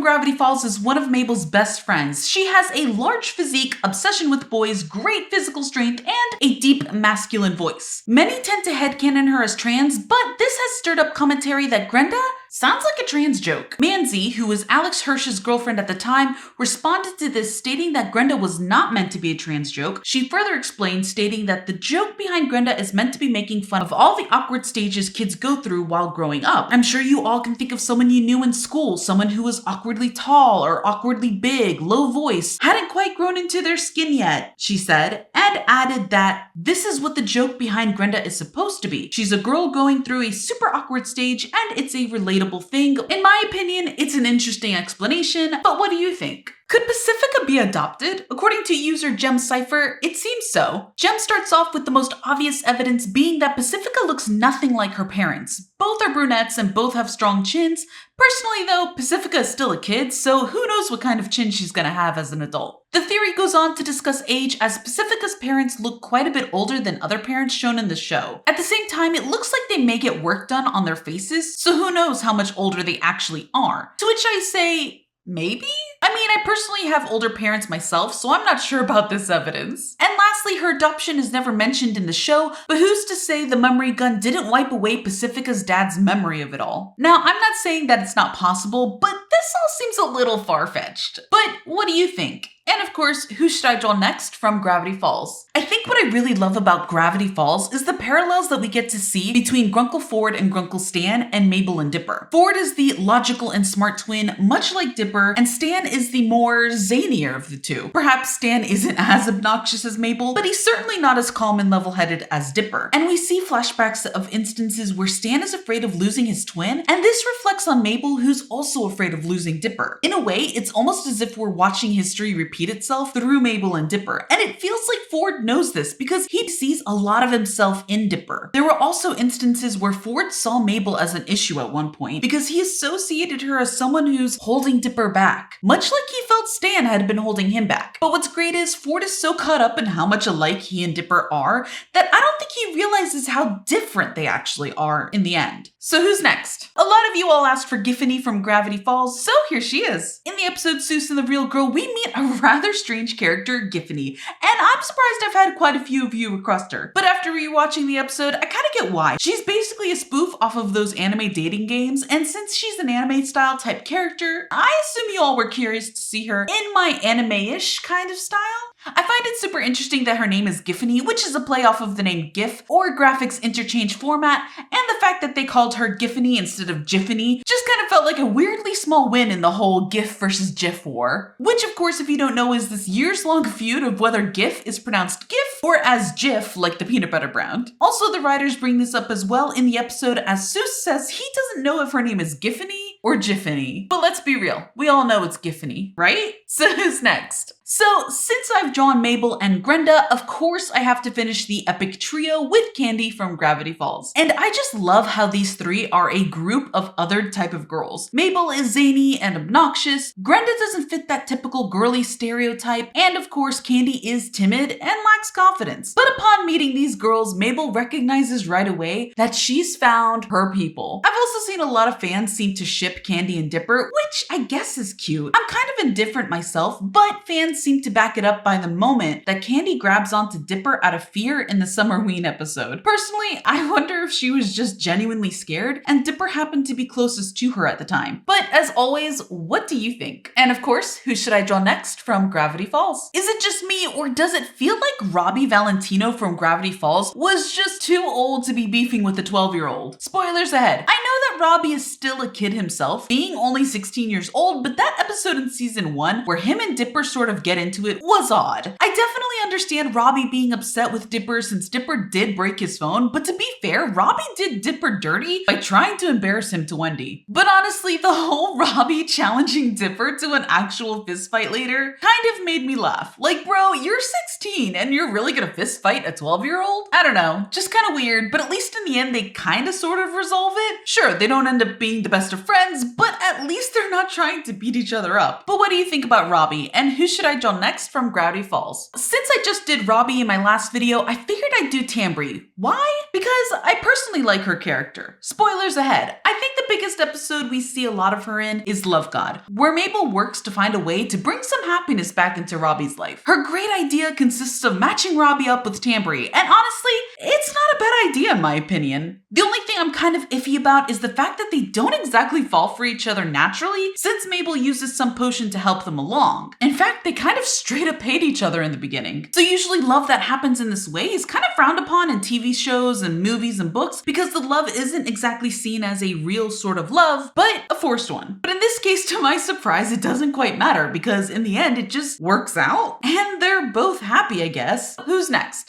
Gravity Falls is one of Mabel's best friends. She has a large physique, obsession with boys, great physical strength, and a deep masculine voice. Many tend to headcanon her as trans, but this has stirred up commentary that Grenda sounds like a trans joke. Manzi, who was Alex Hirsch's girlfriend at the time, responded to this stating that Grenda was not meant to be a trans joke. She further explained, stating that the joke behind Grenda is meant to be making fun of all the awkward stages kids go through while growing up. I'm sure you all can think of someone you knew in school, someone who was awkwardly tall or awkwardly big, low voice, hadn't quite grown into their skin yet, she said, and added that this is what the joke behind Grenda is supposed to be. She's a girl going through a super awkward stage, and it's a relatable thing. In my opinion, it's an interesting explanation, but what do you think? Could Pacifica be adopted? According to user Gem Cypher, it seems so. Gem starts off with the most obvious evidence being that Pacifica looks nothing like her parents. Both are brunettes and both have strong chins. Personally though, Pacifica is still a kid, so who knows what kind of chin she's gonna have as an adult. The theory goes on to discuss age, as Pacifica's parents look quite a bit older than other parents shown in the show. At the same time, it looks like they may get work done on their faces, so who knows how much older they actually are. To which I say, maybe? I mean, I personally have older parents myself, so I'm not sure about this evidence. And lastly, her adoption is never mentioned in the show, but who's to say the memory gun didn't wipe away Pacifica's dad's memory of it all? Now, I'm not saying that it's not possible, but this all seems a little far-fetched. But what do you think? And of course, who should I draw next from Gravity Falls? I think what I really love about Gravity Falls is the parallels that we get to see between Grunkle Ford and Grunkle Stan and Mabel and Dipper. Ford is the logical and smart twin, much like Dipper, and Stan is the more zanier of the two. Perhaps Stan isn't as obnoxious as Mabel, but he's certainly not as calm and level-headed as Dipper. And we see flashbacks of instances where Stan is afraid of losing his twin, and this reflects on Mabel, who's also afraid of losing Dipper. In a way, it's almost as if we're watching history repeat itself through Mabel and Dipper, and it feels like Ford knows this because he sees a lot of himself in Dipper. There were also instances where Ford saw Mabel as an issue at one point because he associated her as someone who's holding Dipper back, much like he felt Stan had been holding him back. But what's great is Ford is so caught up in how much alike he and Dipper are that I don't think he realizes how different they actually are in the end. So who's next? A lot of you all asked for Giphy from Gravity Falls, so here she is. In the episode Seuss and the Real Girl, we meet a rather strange character, Giphy, and I'm surprised I've had quite a few of you request her. But after rewatching the episode, I kinda get why. She's basically a spoof off of those anime dating games, and since she's an anime style type character, I assume you all were curious to see her in my anime-ish kind of style. I find it super interesting that her name is Giphy, which is a play off of the name GIF, or graphics interchange format, and the fact that they called her Giphy instead of Jiffany just kind of felt like a weirdly small win in the whole GIF versus GIF war. Which, of course, if you don't know, is this years-long feud of whether GIF is pronounced GIF or as Jif, like the peanut butter brand. Also, the writers bring this up as well in the episode, as Seuss says he doesn't know if her name is Giphy or Jiffany. But let's be real, we all know it's Giphy, right? So who's next? So, since I've drawn Mabel and Grenda, of course I have to finish the epic trio with Candy from Gravity Falls. And I just love how these three are a group of other type of girls. Mabel is zany and obnoxious, Grenda doesn't fit that typical girly stereotype, and of course Candy is timid and lacks confidence. But upon meeting these girls, Mabel recognizes right away that she's found her people. I've also seen a lot of fans seem to ship Candy and Dipper, which I guess is cute. I'm kind of indifferent myself, but fans seem to back it up by the moment that Candy grabs onto Dipper out of fear in the Summerween episode. Personally, I wonder if she was just genuinely scared and Dipper happened to be closest to her at the time. But as always, what do you think? And of course, who should I draw next from Gravity Falls? Is it just me, or does it feel like Robbie Valentino from Gravity Falls was just too old to be beefing with a 12-year-old? Spoilers ahead. I know that Robbie is still a kid himself, being only 16 years old, but that episode in season 1 where him and Dipper sort of get into it was odd. I definitely understand Robbie being upset with Dipper since Dipper did break his phone, but to be fair, Robbie did Dipper dirty by trying to embarrass him to Wendy. But honestly, the whole Robbie challenging Dipper to an actual fistfight later kind of made me laugh. Like, bro, you're 16 and you're really gonna fistfight a 12-year-old? I don't know, just kind of weird, but at least in the end they kind of sort of resolve it. Sure, they don't end up being the best of friends, but at least they're not trying to beat each other up. But what do you think about Robbie, and who should I draw next from Gravity Falls? Since Since I just did Robbie in my last video, I figured I'd do Tambly. Why? Because I personally like her character. Spoilers ahead. I think the biggest episode we see a lot of her in is Love God, where Mabel works to find a way to bring some happiness back into Robbie's life. Her great idea consists of matching Robbie up with Tambly, and honestly, it's not a bad idea in my opinion. The only thing I'm kind of iffy about is the fact that they don't exactly fall for each other naturally, since Mabel uses some potion to help them along. In fact, they kind of straight up hate each other in the beginning. So usually love that happens in this way is kind of frowned upon in TV shows and movies and books because the love isn't exactly seen as a real sort of love, but a forced one. But in this case, to my surprise, it doesn't quite matter because in the end, it just works out and they're both happy, I guess. Who's next?